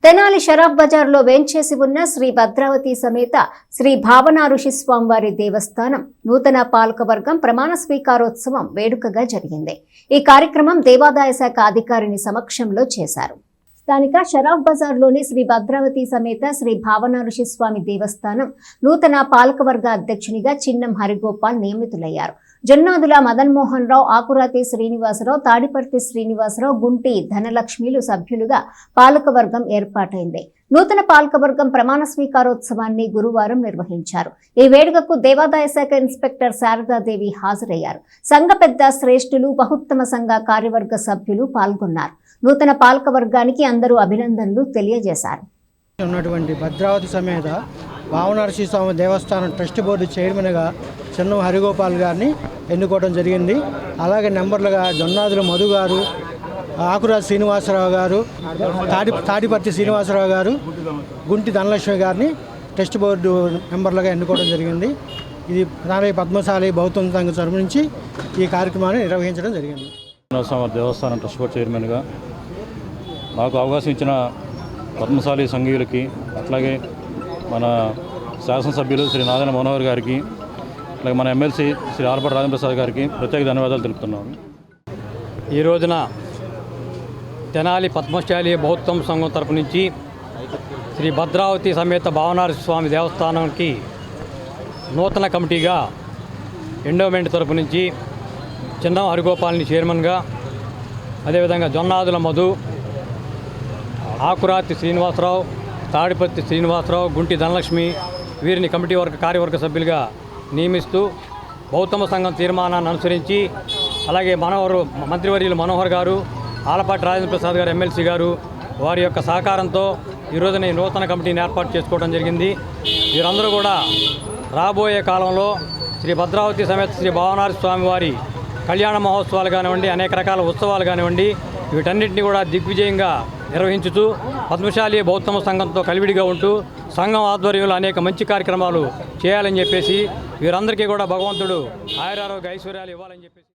తెనాలి షరాఫ్ బజార్లో వేంచేసి ఉన్న శ్రీ భద్రావతి సమేత శ్రీ భావన ఋషి స్వామివారి దేవస్థానం నూతన పాలకవర్గం ప్రమాణ స్వీకారోత్సవం వేడుకగా జరిగింది. ఈ కార్యక్రమం దేవాదాయ శాఖ అధికారిని సమక్షంలో చేశారు. స్థానిక షరాఫ్ బజార్లోని శ్రీ భద్రావతి సమేత శ్రీ భావన ఋషి స్వామి దేవస్థానం నూతన పాలకవర్గ అధ్యక్షునిగా చిన్నం హరిగోపాల్ నియమితులయ్యారు. జొన్నాదుల మదన్మోహన్ రావు, ఆకురాతి శ్రీనివాసరావు, తాడిపర్తి శ్రీనివాసరావు, గుంటి ధనలక్ష్మిలు సభ్యులుగా పాలకవర్గం ఏర్పాటైంది. నూతన పాలకవర్గం ప్రమాణ స్వీకారోత్సవాన్ని గురువారం నిర్వహించారు. ఈ వేడుకకు దేవాదాయ శాఖ ఇన్స్పెక్టర్ శారదాదేవి హాజరయ్యారు. సంఘ పెద్ద శ్రేష్ఠులు, బహుత్తమ సంఘ కార్యవర్గ సభ్యులు పాల్గొన్నారు. నూతన పాలకవర్గానికి అందరూ అభినందనలు తెలియజేశారు. ఉన్నటువంటి భద్రావతి సమేత భావన ఋషి స్వామి దేవస్థానం ట్రస్ట్ బోర్డు చైర్మన్గా చిన్నం హరిగోపాల్ గారిని ఎన్నుకోవడం జరిగింది. అలాగే నెంబర్లుగా జొన్నాదుల మధు గారు, ఆకురాజు శ్రీనివాసరావు గారు, తాడిపర్తి శ్రీనివాసరావు గారు, గుంటి ధనలక్ష్మి గారిని ట్రస్ట్ బోర్డు మెంబర్లుగా ఎన్నుకోవడం జరిగింది. ఇది ప్రధాన పద్మశాలి బౌద్ధ సంఘం తరపు నుంచి ఈ కార్యక్రమాన్ని నిర్వహించడం జరిగింది. దేవస్థానం ట్రస్ట్ బోర్డు చైర్మన్గా నాకు అవకాశం ఇచ్చిన పద్మశాలి సంఘీయులకి, అట్లాగే మన శాసనసభ్యులు శ్రీ నాదన మనోహర్ గారికి, అలాగే మన ఎమ్మెల్సీ శ్రీ ఆలపాటి రాజప్రసాద్ గారికి ప్రత్యేక ధన్యవాదాలు తెలుపుతున్నాను. ఈ రోజున తెనాలి పద్మశాలి బౌద్ధం సంఘం తరపు నుంచి శ్రీ భద్రావతి సమేత భావనారి స్వామి దేవస్థానానికి నూతన కమిటీగా ఎండోమెంట్ తరపు నుంచి చిన్నం హరిగోపాల్ని చైర్మన్గా, అదేవిధంగా జొన్నాదుల మధు, ఆకురాతి శ్రీనివాసరావు, తాడిపత్తి శ్రీనివాసరావు, గుంటి ధనలక్ష్మి వీరిని కమిటీ కార్యవర్గ సభ్యులుగా నియమిస్తూ బౌద్ధమ సంఘం తీర్మానాన్ని అనుసరించి, అలాగే మంత్రివర్యులు మనోహర్ గారు, ఆలపాటి రాజేంద్ర ప్రసాద్ గారు, ఎమ్మెల్సీ గారు వారి యొక్క సహకారంతో ఈరోజున ఈ నూతన కమిటీని ఏర్పాటు చేసుకోవడం జరిగింది. వీరందరూ కూడా రాబోయే కాలంలో శ్రీ భద్రావతి సమేత శ్రీ భావనారి స్వామి వారి కళ్యాణ మహోత్సవాలు కానివ్వండి, అనేక రకాల ఉత్సవాలు కానివ్వండి, వీటన్నిటిని కూడా దిగ్విజయంగా నిర్వహించుతూ పద్మశాలి బౌద్ధమ సంఘంతో కలివిడిగా ఉంటూ సంఘం ఆధ్వర్యంలో అనేక మంచి కార్యక్రమాలు చేయాలని చెప్పేసి వీరందరికీ కూడా భగవంతుడు ఆయురారోగ్య ఐశ్వర్యాలు ఇవ్వాలని చెప్పేసి